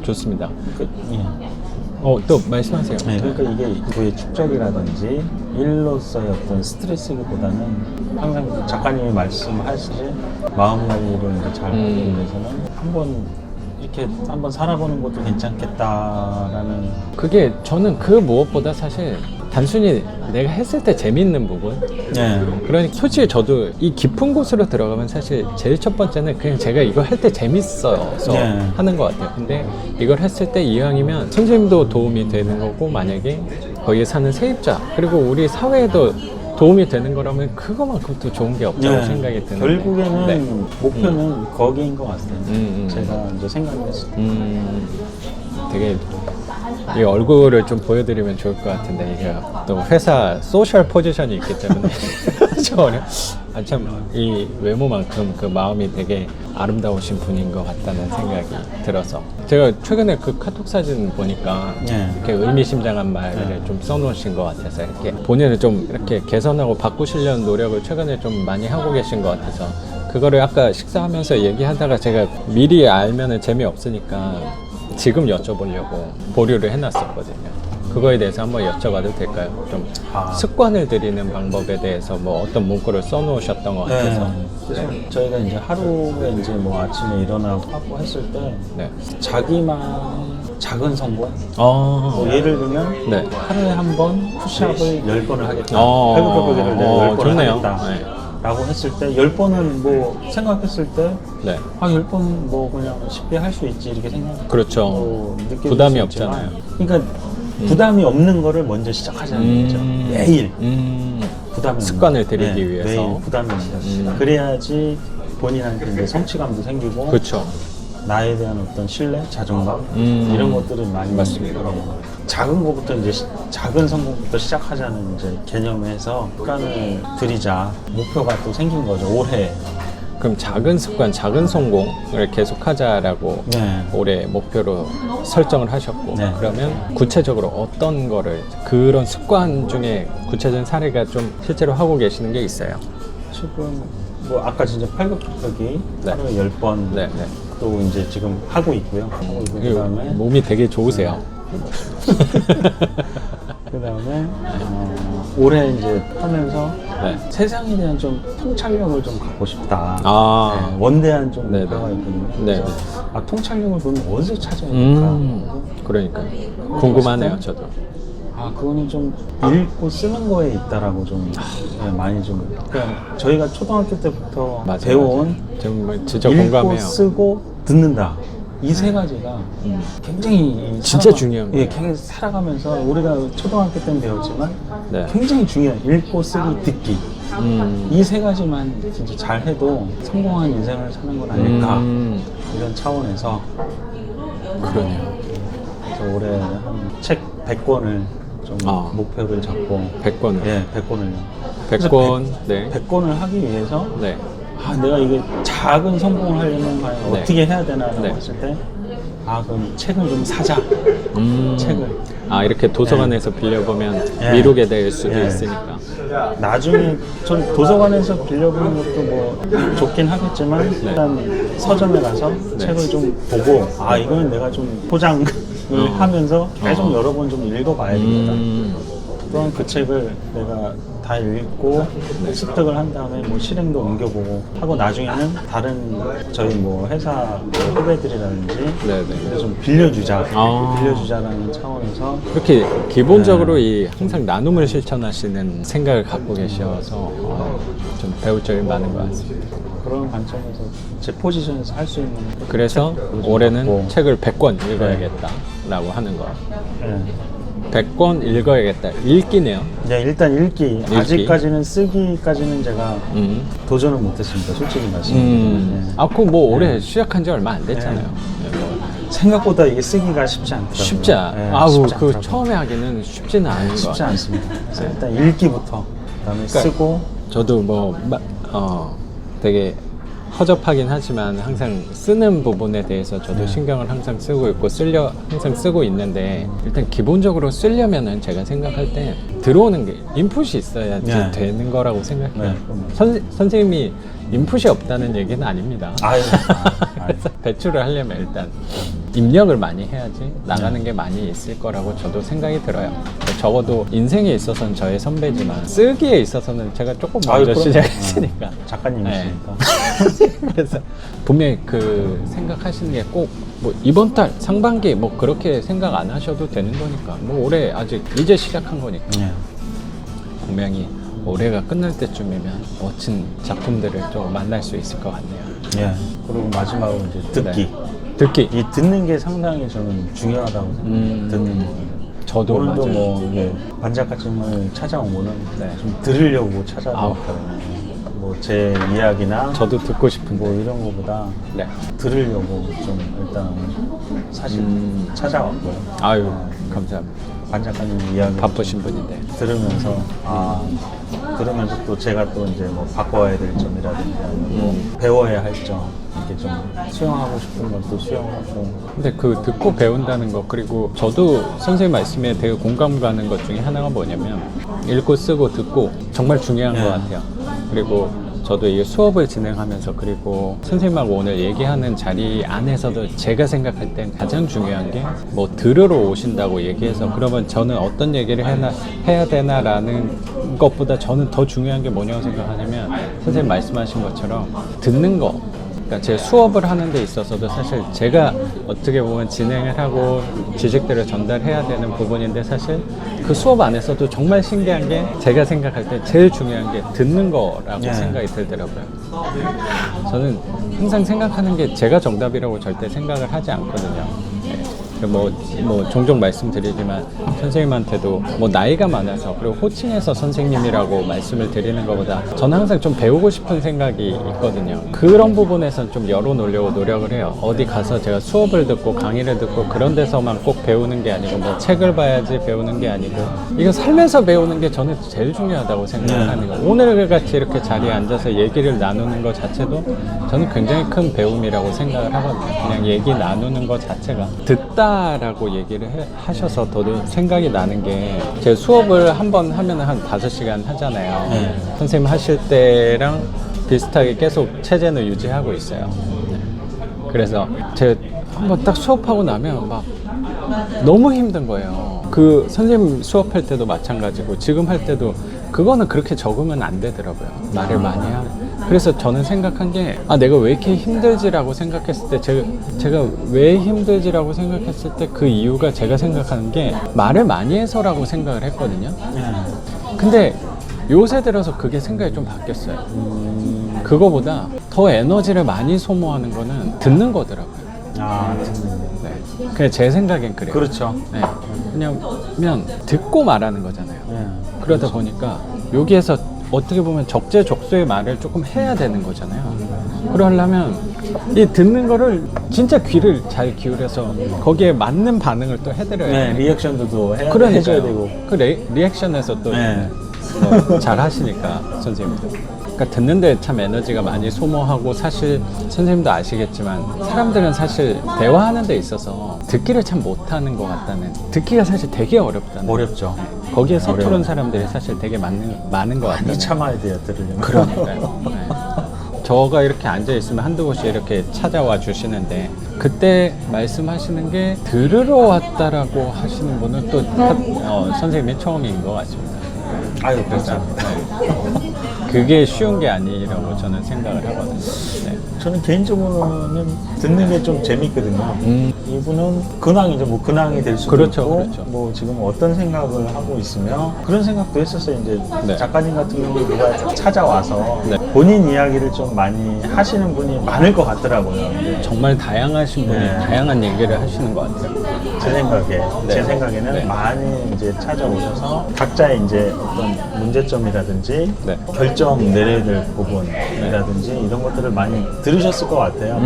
좋습니다. 예. 또 말씀하세요. 네, 그러니까 이게 그의 축적이라든지 일로서의 어떤 스트레스보다는 항상 작가님이 말씀하시지 마음 관리를 이제 잘 하기 위해서는 한번 살아보는 것도 괜찮겠다라는. 그게 저는 그 무엇보다 사실 단순히 내가 했을 때 재밌는 부분. 네. 그러니까 솔직히 저도 이 깊은 곳으로 들어가면 사실 제일 첫 번째는 그냥 제가 이거 할 때 재밌어서 네. 하는 것 같아요. 근데 이걸 했을 때 이왕이면 선생님도 도움이 되는 거고, 만약에 거기에 사는 세입자 그리고 우리 사회에도 도움이 되는 거라면 그거만큼 또 좋은 게 없다고 네. 생각이 드는데, 결국에는 네. 목표는 거기인 것 같아요. 제가 이제 생각했을 때. 되게 이 얼굴을 좀 보여드리면 좋을 것 같은데, 이게 또 회사 소셜 포지션이 있기 때문에 참 이 외모만큼 그 마음이 되게 아름다우신 분인 것 같다는 생각이 들어서, 제가 최근에 그 카톡 사진 보니까 네. 이렇게 의미심장한 말을 좀 써놓으신 것 같아서, 이렇게 본인을 좀 이렇게 개선하고 바꾸시려는 노력을 최근에 좀 많이 하고 계신 것 같아서, 그거를 아까 식사하면서 얘기하다가 제가 미리 알면은 재미없으니까 지금 여쭤보려고 보류를 해놨었거든요. 그거에 대해서 한번 여쭤봐도 될까요? 좀 습관을 들이는 방법에 대해서 뭐 어떤 문구를 써놓으셨던 것 같아서. 그래서 저희가 이제 하루에 이제 뭐 아침에 일어나고 하고 했을 때 네. 자기만 작은 성공. 어. 뭐 예를 들면 네. 하루에 한 번 푸시업을 10번을 하겠다. 어. 팔굽혀펴기를 내가 10번을 좋네요. 하겠다. 네. 라고 했을 때 10번은 뭐 생각했을 때 네. 10번은 뭐 그냥 쉽게 할 수 있지 이렇게 그렇죠. 느껴질 부담이 수 있지만, 없잖아요. 그러니까 부담이 없는 거를 먼저 시작하자는 거죠. 매일 부담이 습관을 없는, 들이기 위해서. 매일 부담이 없는 거. 그래야지 본인한테 이제 성취감도 생기고, 그렇죠. 나에 대한 어떤 신뢰, 자존감 이런 것들은 많이 맞습니다. 작은 것부터 이제 작은 성공부터 시작하자는 이제 개념에서 습관을 들이자 목표가 또 생긴 거죠. 올해. 그럼 작은 습관, 작은 성공을 계속하자라고 네. 올해 목표로 설정을 하셨고, 네. 그러면 구체적으로 어떤 거를, 그런 습관 중에 구체적인 사례가 좀 실제로 하고 계시는 게 있어요? 지금 뭐 아까 진짜 팔굽혀펴기 네. 하루에 10번 네, 네. 또 이제 지금 하고 있고요. 그다음에 몸이 되게 좋으세요. 그다음에 올해 이제 하면서 네. 세상에 대한 좀 통찰력을 좀 갖고 싶다. 아. 네, 원대한 좀 네네. 목표가 있거든요. 네. 그래서 통찰력을 그러면 어디서 찾아야 될까? 그러니까 궁금하네요, 저도. 그거는 좀 읽고 쓰는 거에 있다라고 좀 네, 많이 좀. 그러니까 저희가 초등학교 때부터 맞아요, 배워온 정말 진짜 읽고 공감해요. 쓰고 듣는다. 이 세 가지가 굉장히 진짜 중요한 거예요. 예, 굉장히 살아가면서 우리가 초등학교 때는 배웠지만 네. 굉장히 중요한 읽고 쓰기 듣기 이 세 가지만 진짜 잘 해도 성공한 인생을 사는 건 아닐까 이런 차원에서 그러네요. 그래서 올해 한 책 100권을 좀 목표를 잡고 100권을. 예, 100권을요. 100권. 네. 100권을 하기 위해서 네. 내가 이게 작은 성공을 하려면 과연 네. 어떻게 해야 되나라고 네. 했을 때 그럼 책을 좀 사자. 책을 이렇게 도서관에서 빌려보면 예. 미루게 될 수도 예. 있으니까. 나중에 전 도서관에서 빌려보는 것도 뭐 좋긴 하겠지만 일단 서점에 가서 책을 좀 보고 이거는 내가 좀 포장을 하면서 계속 여러 번 좀 읽어봐야 되겠다. 또한 그 책을 내가 다 읽고 습득을 한 다음에 뭐 실행도 옮겨보고 하고 나중에는 다른 저희 뭐 회사 후배들이라든지 네네. 좀 빌려주자라는 차원에서 그렇게 기본적으로 이 항상 나눔을 실천하시는 생각을 갖고 계셔서 좀 배울 점이 많은 것 같습니다. 그런 관점에서 제 포지션에서 할 수 있는 그래서 책들을 좀 올해는 갖고. 책을 100권 읽어야겠다라고 하는 거. 네. 100권 읽어야겠다. 읽기네요. 네, 일단 읽기. 아직까지는 쓰기까지는 제가 도전을 못했습니다. 솔직히 말씀드리면. 네. 그럼 뭐 올해 시작한 지 얼마 안 됐잖아요. 네, 뭐 생각보다 이게 쓰기가 쉽지 않더라고요. 쉽지 네, 쉽지 그 않더라고요. 처음에 하기는 쉽지는 않은 것 쉽지 같아요. 않습니다. 그래서 일단 읽기부터 그다음에 그러니까 쓰고. 저도 뭐 되게 허접하긴 하지만 항상 쓰는 부분에 대해서 저도 신경을 항상 쓰고 있고 항상 쓰고 있는데, 일단 기본적으로 쓰려면은 제가 생각할 때 들어오는 게 인풋이 있어야지 되는 거라고 생각해요. 선생님이 인풋이 없다는 얘기는 아닙니다. 아유. 그래서 배출을 하려면 일단 입력을 많이 해야지 나가는 게 많이 있을 거라고 저도 생각이 들어요. 적어도 인생에 있어서는 저의 선배지만 쓰기에 있어서는 제가 조금 먼저 시작했으니까. 작가님이시니까. 그래서 분명히 그 생각하시는 게 꼭 뭐 이번 달 상반기 뭐 그렇게 생각 안 하셔도 되는 거니까, 뭐 올해 아직 이제 시작한 거니까 분명히 올해가 끝날 때쯤이면 멋진 작품들을 좀 만날 수 있을 것 같네요. 예. 그리고 마지막으로 이제 듣기. 듣기. 이 듣는 게 상당히 저는 중요하다고 생각해요. 듣는 거. 저도 오늘도 맞아요. 뭐 반 작가님을 찾아온 거는 네. 좀 들으려고 찾아왔거든요. 뭐 제 이야기나 저도 듣고 싶은데. 뭐 이런 거보다 네. 들으려고 좀 일단 사실 찾아왔고요. 아유, 감사합니다. 반 작가님 이야기 바쁘신 분인데. 들으면서 들으면서 또 제가 또 이제 뭐 바꿔야 될 점이라든지 아니면 뭐 배워야 할 점 이렇게 좀 수용하고 싶은 건 또 수용하고. 근데 그 듣고 배운다는 거, 그리고 저도 선생님 말씀에 되게 공감 가는 것 중에 하나가 뭐냐면 읽고 쓰고 듣고 정말 중요한 것 같아요. 그리고 저도 이 수업을 진행하면서, 그리고 선생님하고 오늘 얘기하는 자리 안에서도 제가 생각할 땐 가장 중요한 게 뭐 들으러 오신다고 얘기해서 그러면 저는 어떤 얘기를 해야 되나라는 것보다 저는 더 중요한 게 뭐냐고 생각하냐면, 선생님 말씀하신 것처럼 듣는 거. 그러니까 제 수업을 하는 데 있어서도 사실 제가 어떻게 보면 진행을 하고 지식들을 전달해야 되는 부분인데, 사실 그 수업 안에서도 정말 신기한 게 제가 생각할 때 제일 중요한 게 듣는 거라고 생각이 들더라고요. 저는 항상 생각하는 게 제가 정답이라고 절대 생각을 하지 않거든요. 뭐 종종 말씀드리지만 선생님한테도 뭐 나이가 많아서 그리고 호칭해서 선생님이라고 말씀을 드리는 것보다 저는 항상 좀 배우고 싶은 생각이 있거든요. 그런 부분에선 좀 열어놓으려고 노력을 해요. 어디 가서 제가 수업을 듣고 강의를 듣고 그런 데서만 꼭 배우는 게 아니고, 뭐 책을 봐야지 배우는 게 아니고, 이거 살면서 배우는 게 저는 제일 중요하다고 생각하는 거예요. 오늘 같이 이렇게 자리에 앉아서 얘기를 나누는 것 자체도 저는 굉장히 큰 배움이라고 생각을 하거든요. 그냥 얘기 나누는 것 자체가. 듣다 라고 얘기를 하셔서 더도 생각이 나는 게, 제 수업을 한 번 하면 한 5시간 하잖아요. 선생님 하실 때랑 비슷하게 계속 체제는 유지하고 있어요. 그래서 제가 한번 딱 수업하고 나면 막 너무 힘든 거예요. 그 선생님 수업할 때도 마찬가지고 지금 할 때도 그거는 그렇게 적으면 안 되더라고요. 말을 많이 하면. 그래서 저는 생각한 게, 내가 왜 이렇게 힘들지라고 생각했을 때, 제가 왜 힘들지라고 생각했을 때 그 이유가 제가 생각하는 게 말을 많이 해서라고 생각을 했거든요. 근데 요새 들어서 그게 생각이 좀 바뀌었어요. 그거보다 더 에너지를 많이 소모하는 거는 듣는 거더라고요. 네. 그냥 제 생각엔 그래요. 그렇죠. 네. 왜냐면 듣고 말하는 거잖아요. 그러다 보니까 여기에서 어떻게 보면 적재적소의 말을 조금 해야 되는 거잖아요. 그러려면 이 듣는 거를 진짜 귀를 잘 기울여서 거기에 맞는 반응을 또 해드려야 돼요. 리액션도 또 그러니까요. 해줘야 되고. 그 리액션에서 또 잘 하시니까 선생님도. 그러니까 듣는데 참 에너지가 많이 소모하고, 사실 선생님도 아시겠지만 사람들은 사실 대화하는 데 있어서 듣기를 참 못하는 것 같다는, 듣기가 사실 되게 어렵다는. 어렵죠. 거기에 서투른 사람들이 사실 되게 많은 것 같아요. 많이 참아야 돼요, 들으려면. 그러니까요. 네. 저가 이렇게 앉아있으면 한두 번씩 이렇게 찾아와 주시는데, 그때 말씀하시는 게 들으러 왔다라고 하시는 분은 또 선생님이 처음인 것 같습니다. 아유, 감사합니다. 그게 쉬운 게 아니라고 저는 생각을 하거든요. 네. 저는 개인적으로는 듣는 게 좀 재밌거든요. 이분은 근황이죠. 뭐 근황이 될 수도 그렇죠, 있고, 그렇죠. 뭐 지금 어떤 생각을 하고 있으며, 그런 생각도 했었어요. 이제 네. 작가님 같은 경우는 누가 찾아와서 네. 본인 이야기를 좀 많이 하시는 분이 많을 것 같더라고요. 근데 정말 다양하신 분이 다양한 얘기를 하시는 것 같아요. 제 생각에는 네. 많이 이제 찾아오셔서 각자의 이제 어떤 문제점이라든지 네. 결정 내려야 될 부분이라든지 이런 것들을 많이 들으셨을 것 같아요.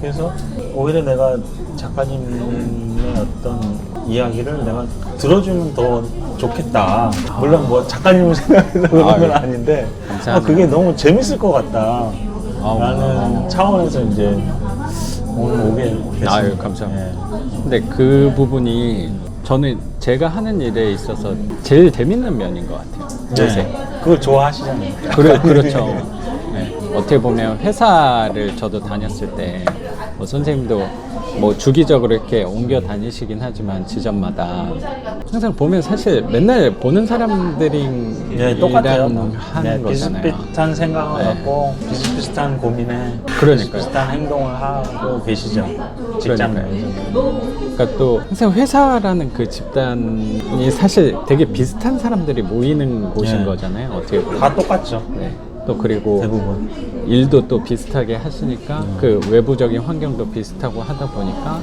그래서 오히려 내가 작가님의 어떤 이야기를 내가 들어주면 더 좋겠다. 물론 뭐 작가님을 생각해서 그런 건 아닌데, 감사합니다. 그게 너무 재밌을 것 같다. 라는 고마워요. 차원에서 이제 오늘 오게 됐습니다. 아유, 감사합니다. 예. 근데 그 부분이 저는 제가 하는 일에 있어서 제일 재밌는 면인 것 같아요. 요새. 그걸 좋아하시잖아요. 그렇죠. 네. 어떻게 보면 회사를 저도 다녔을 때, 뭐 선생님도 뭐 주기적으로 이렇게 옮겨 다니시긴 하지만 지점마다 항상 보면 사실 맨날 보는 사람들이 네, 똑같아요. 하는 거잖아요. 비슷비슷한 생각을 네. 갖고 비슷비슷한 고민에 그러니까요. 비슷비슷한 행동을 하고 계시죠. 직장 그러니까요. 내에서. 그러니까 또 항상 회사라는 그 집단이 사실 되게 비슷한 사람들이 모이는 곳인 네. 거잖아요. 어떻게 보면. 다 똑같죠. 네. 또 그리고 대부분. 일도 또 비슷하게 하시니까 그 외부적인 환경도 비슷하고 하다 보니까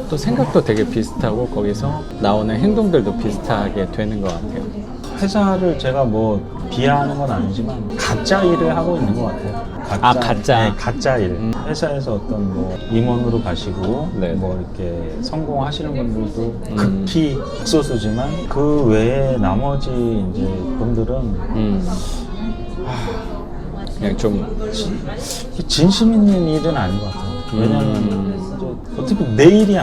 또 생각도 되게 비슷하고 거기서 나오는 행동들도 비슷하게 되는 것 같아요. 회사를 제가 뭐 비하하는 건 아니지만 가짜 일을 하고 있는 것 같아요. 아, 가짜? 네, 가짜 일. 회사에서 어떤 뭐 임원으로 가시고 네. 뭐 이렇게 성공하시는 분들도 극히 극소수지만 그 외에 나머지 이제 분들은 그냥 좀 진심 있는 일은 아닌 것 같아요. 왜냐하면 이제 어차피 내 일이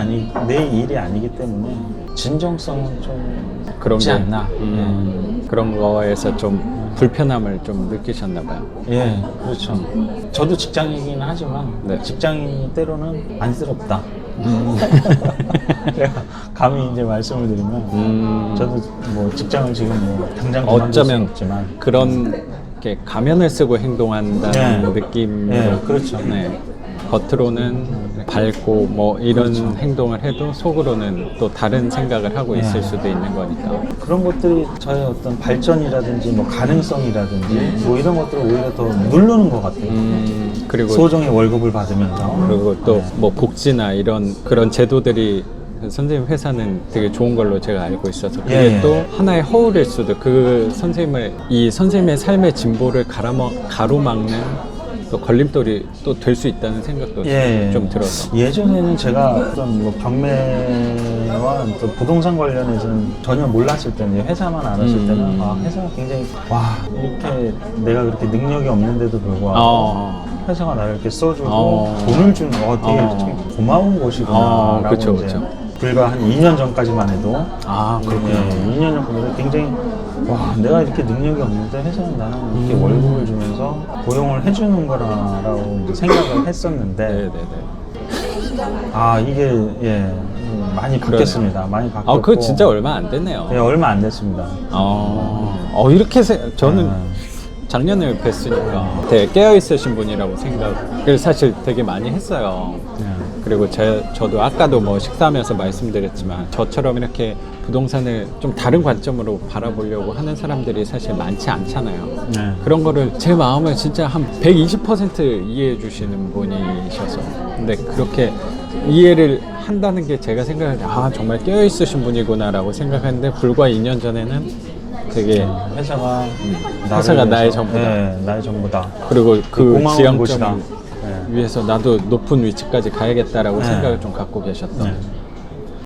아니기 때문에 진정성은 좀 그런 있지 게 않나. 그런 거에서 좀 불편함을 좀 느끼셨나 봐요. 예, 그렇죠. 저도 직장이긴 하지만 네. 직장인이 때로는 안쓰럽다. 제가 감히 이제 말씀을 드리면 저도 뭐 직장을 지금 뭐 당장 그만둘 수는 어쩌면 없지만 그런 게 가면을 쓰고 행동한다는 네. 느낌으로 네, 그렇죠. 네. 겉으로는 밝고 뭐 이런 그렇죠. 행동을 해도 속으로는 또 다른 생각을 하고 있을 수도 있는 거니까. 그런 것들이 저의 어떤 발전이라든지 뭐 가능성이라든지 뭐 이런 것들을 오히려 더 누르는 것 같아요. 그리고 소정의 월급을 받으면서. 그리고 또 뭐 복지나 이런 그런 제도들이 선생님 회사는 되게 좋은 걸로 제가 알고 있어서 그게 예. 또 하나의 허울일 수도 이 선생님의 삶의 진보를 가로막는 또 걸림돌이 또 될 수 있다는 생각도 예. 좀 들어서. 예전에는 제가 어떤 뭐 경매와 또 부동산 관련해서는 전혀 몰랐을 때는 회사만 알았을 때는 아, 회사가 굉장히 와 이렇게 내가 그렇게 능력이 없는데도 불구하고 회사가 나를 이렇게 써주고 돈을 주는 되게 참 고마운 곳이구나. 그쵸, 이제 그쵸. 불과 한 2년 전까지만 해도 그렇군요. 2년 전까지만 해도 굉장히 와 내가 이렇게 능력이 없는데 회사는 나는 이렇게 월급을 주면서 고용을 해주는 거라고 이제 생각을 했었는데 네네네. 아 이게 많이 바뀌었습니다. 많이 바뀌었고 그거 진짜 얼마 안 됐네요. 네, 얼마 안 됐습니다. 이렇게 저는 작년에 뵀으니까 되게 깨어있으신 분이라고 생각을 사실 되게 많이 했어요. 그리고 저도 아까도 뭐 식사하면서 말씀드렸지만 저처럼 이렇게 부동산을 좀 다른 관점으로 바라보려고 하는 사람들이 사실 많지 않잖아요. 네. 그런 거를 제 마음을 진짜 한 120% 이해해 주시는 분이셔서 근데 그렇게 이해를 한다는 게 제가 생각할 때 정말 깨어있으신 분이구나 라고 생각했는데 불과 2년 전에는 되게 회사가 나의 전부다. 네, 나의 전부다. 그리고 그 고마운 지향점 곳이다. 위해서 나도 높은 위치까지 가야겠다라고 네. 생각을 좀 갖고 계셨던. 네.